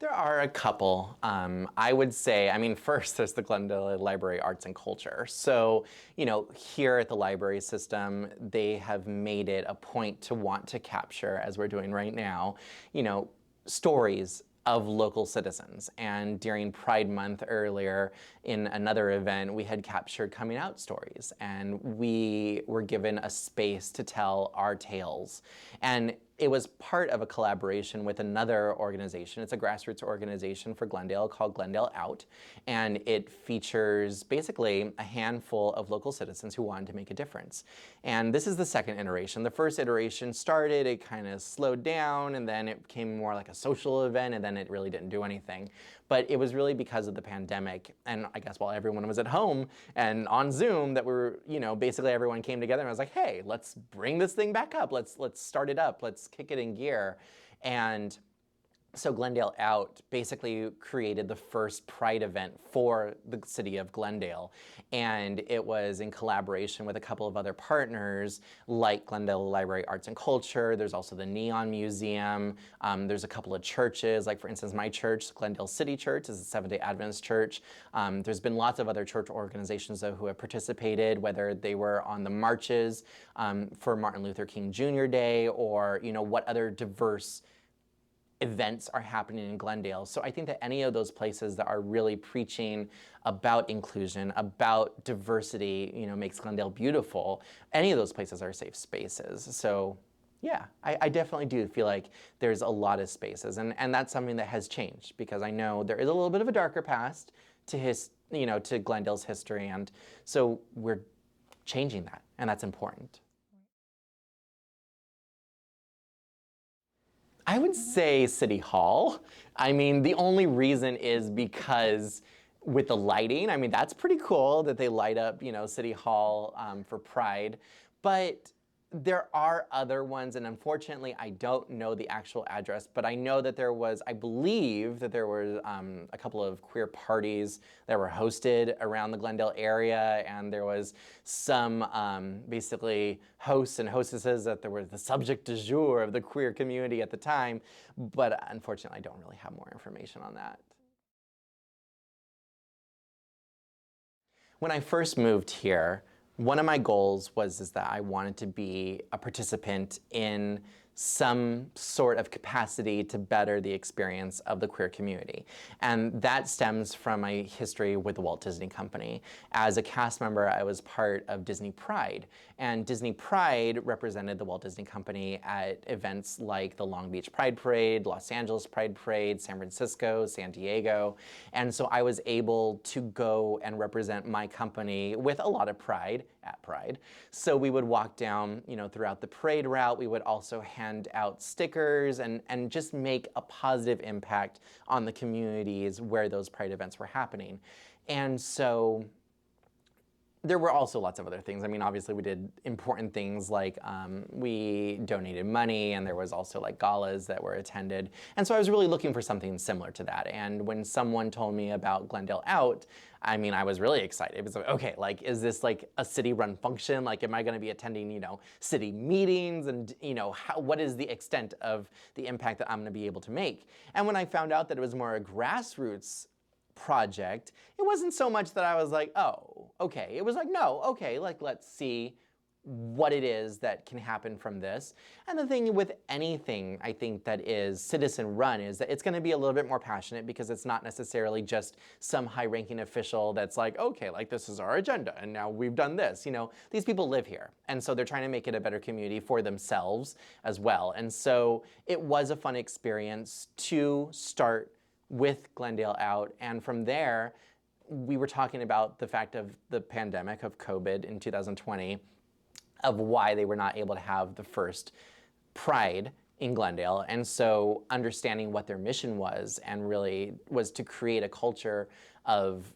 There are a couple. I would say, first there's the Glendale Library Arts and Culture. So, here at the library system, they have made it a point to want to capture, as we're doing right now, stories of local citizens. And during Pride Month earlier, in another event, we had captured coming out stories. And we were given a space to tell our tales. And it was part of a collaboration with another organization. It's a grassroots organization for Glendale called Glendale Out, and it features basically a handful of local citizens who wanted to make a difference. And this is the second iteration. The first iteration started, it kind of slowed down, and then it became more like a social event, and then it really didn't do anything. But it was really because of the pandemic, and I guess while everyone was at home and on Zoom, that we were, basically everyone came together and was like, hey, let's bring this thing back up. Let's start it up. Let's kick it in gear. And so Glendale Out basically created the first Pride event for the city of Glendale. And it was in collaboration with a couple of other partners like Glendale Library Arts and Culture. There's also the Neon Museum. There's a couple of churches, like for instance, my church, Glendale City Church, is a Seventh-day Adventist church. There's been lots of other church organizations though who have participated, whether they were on the marches for Martin Luther King Jr. Day, or what other diverse events are happening in Glendale. So I think that any of those places that are really preaching about inclusion, about diversity, makes Glendale beautiful, any of those places are safe spaces. So yeah, I definitely do feel like there's a lot of spaces, and that's something that has changed, because I know there is a little bit of a darker past to Glendale's history, and so we're changing that, and that's important. I would say City Hall. The only reason is because with the lighting, that's pretty cool that they light up, City Hall for Pride. But there are other ones, and unfortunately, I don't know the actual address, but I know that I believe that there were a couple of queer parties that were hosted around the Glendale area, and there was some basically hosts and hostesses that were the subject du jour of the queer community at the time, but unfortunately, I don't really have more information on that. When I first moved here, one of my goals was that I wanted to be a participant in some sort of capacity to better the experience of the queer community. And that stems from my history with the Walt Disney Company. As a cast member, I was part of Disney Pride. And Disney Pride represented the Walt Disney Company at events like the Long Beach Pride Parade, Los Angeles Pride Parade, San Francisco, San Diego. And so I was able to go and represent my company with a lot of pride at Pride. So we would walk down, throughout the parade route. We would also hand out stickers and just make a positive impact on the communities where those Pride events were happening. And so there were also lots of other things. Obviously we did important things like we donated money, and there was also like galas that were attended. And so I was really looking for something similar to that. And when someone told me about Glendale Out, I was really excited. It was like, okay, is this like a city-run function? Am I gonna be attending, city meetings? And, what is the extent of the impact that I'm gonna be able to make? And when I found out that it was more a grassroots project, it wasn't so much that I was like, oh, okay. It was like, no, okay, let's see what it is that can happen from this. And the thing with anything, I think, that is citizen run is that it's going to be a little bit more passionate, because it's not necessarily just some high-ranking official that's like, okay, this is our agenda and now we've done this. These people live here, and so they're trying to make it a better community for themselves as well. And so it was a fun experience to start with Glendale Out, and from there, we were talking about the fact of the pandemic of COVID in 2020, of why they were not able to have the first Pride in Glendale. And so understanding what their mission was, and really was to create a culture of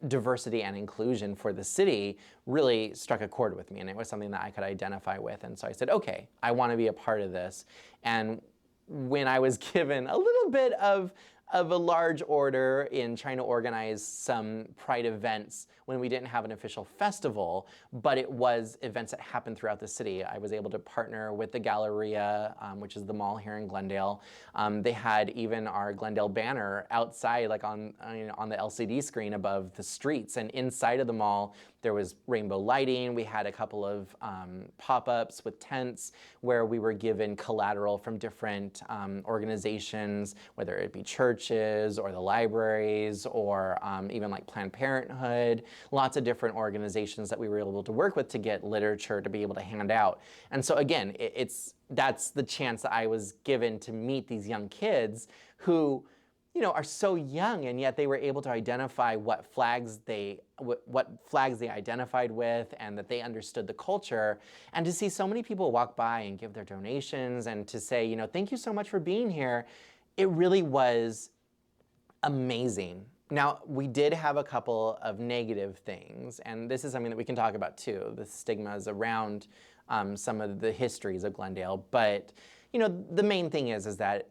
diversity and inclusion for the city, really struck a chord with me, and it was something that I could identify with. And so I said, okay, I want to be a part of this. And when I was given a little bit of of a large order in trying to organize some Pride events when we didn't have an official festival, but it was events that happened throughout the city. I was able to partner with the Galleria, which is the mall here in Glendale. They had even our Glendale banner outside, like on the LCD screen above the streets, and inside of the mall there was rainbow lighting. We had a couple of pop-ups with tents where we were given collateral from different organizations, whether it be churches or the libraries or even like Planned Parenthood, lots of different organizations that we were able to work with to get literature to be able to hand out. And so again, that's the chance that I was given to meet these young kids who, you know, are so young, and yet they were able to identify what flags they identified with, and that they understood the culture. And to see so many people walk by and give their donations and to say, you know, thank you so much for being here, it really was amazing. Now, we did have a couple of negative things, and this is something that we can talk about too, the stigmas around some of the histories of Glendale. But, you know, the main thing is that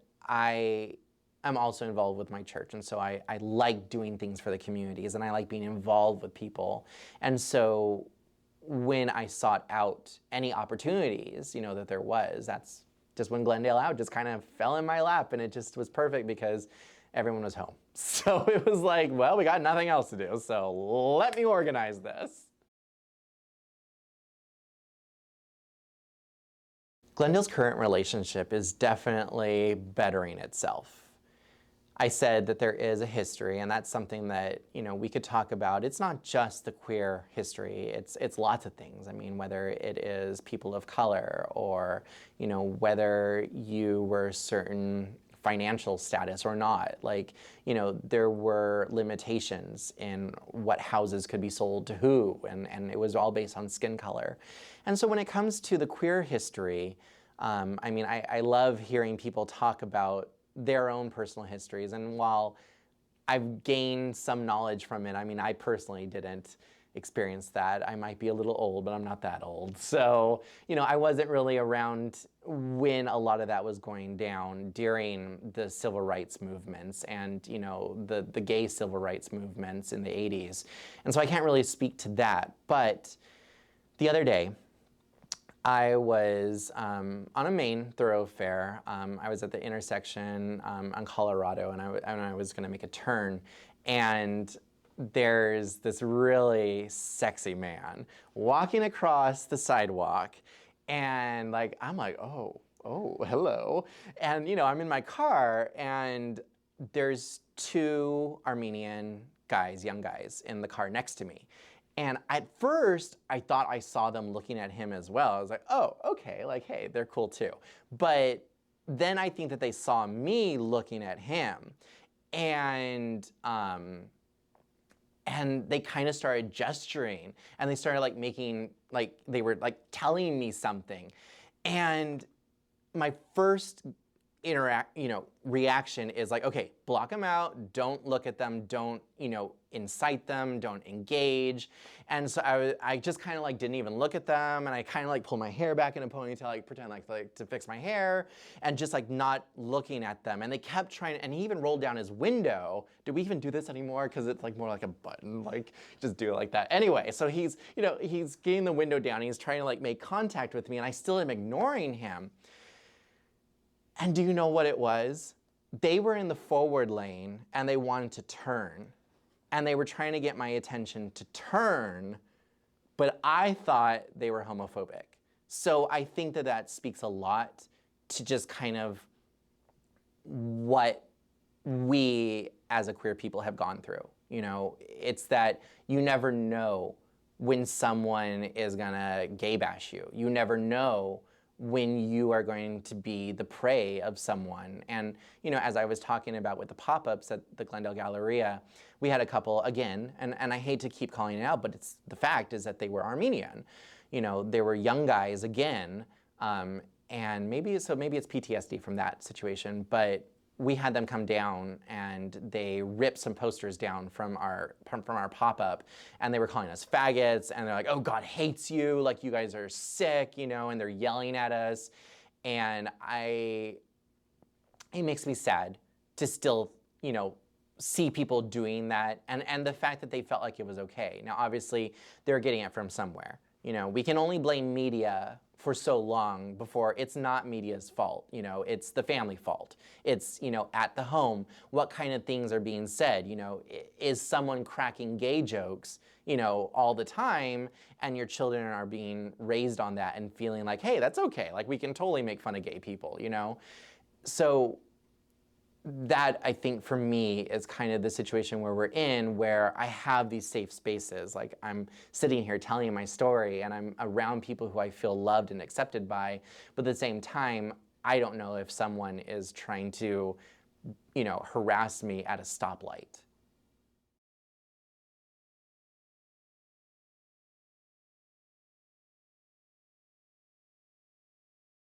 I'm also involved with my church, and so I like doing things for the communities, and I like being involved with people. And so when I sought out any opportunities, you know, that there was, that's just when Glendale Out just kind of fell in my lap, and it just was perfect because everyone was home. So it was like, well, we got nothing else to do, so let me organize this. Glendale's current relationship is definitely bettering itself. I said that there is a history, and that's something that, you know, we could talk about. It's not just the queer history, it's lots of things. I mean, whether it is people of color, or, you know, whether you were certain financial status or not. Like, you know, there were limitations in what houses could be sold to who, and it was all based on skin color. And so when it comes to the queer history, I mean, I love hearing people talk about their own personal histories, and while I've gained some knowledge from it, I mean, I personally didn't experience that. I might be a little old, but I'm not that old. So, you know, I wasn't really around when a lot of that was going down during the civil rights movements and, you know, the gay civil rights movements in the 80s. And so I can't really speak to that. But the other day, I was on a main thoroughfare. I was at the intersection on Colorado, and I was going to make a turn, and there's this really sexy man walking across the sidewalk, and like I'm like, oh, hello, and you know, I'm in my car, and there's two Armenian guys, young guys, in the car next to me. And at first, I thought I saw them looking at him as well. I was like, oh, okay, like, hey, they're cool too. But then I think that they saw me looking at him, and they kind of started gesturing, and they started like making, like they were like telling me something. And my first reaction is like, okay, block them out, don't look at them, don't, you know, incite them, don't engage. And so I just kind of like didn't even look at them, and I kind of like pulled my hair back in a ponytail, like pretend like to fix my hair, and just like not looking at them. And they kept trying, and he even rolled down his window. Do we even do this anymore? Because it's like more like a button, like just do it like that. Anyway, so he's getting the window down, and he's trying to like make contact with me, and I still am ignoring him. And do you know what it was? They were in the forward lane, and they wanted to turn. And they were trying to get my attention to turn, but I thought they were homophobic. So I think that that speaks a lot to just kind of what we as a queer people have gone through. You know, it's that you never know when someone is gonna gay bash you. You never know when you are going to be the prey of someone. And, you know, as I was talking about with the pop-ups at the Glendale Galleria, we had a couple, again, and I hate to keep calling it out, but it's the fact is that they were Armenian. You know, they were young guys, again, and maybe it's PTSD from that situation, but we had them come down, and they ripped some posters down from our pop-up, and they were calling us faggots, and they're like, oh, God hates you, like you guys are sick, you know, and they're yelling at us. And it makes me sad to still see people doing that, and the fact that they felt like it was okay. Now, obviously, they're getting it from somewhere. We can only blame media for so long before it's not media's fault. It's the family fault. It's, at the home, what kind of things are being said? Is someone cracking gay jokes, all the time, and your children are being raised on that and feeling like, hey, that's okay. Like, we can totally make fun of gay people, So that, I think, for me is kind of the situation where we're in, where I have these safe spaces. Like, I'm sitting here telling you my story and I'm around people who I feel loved and accepted by, but at the same time, I don't know if someone is trying to, harass me at a stoplight.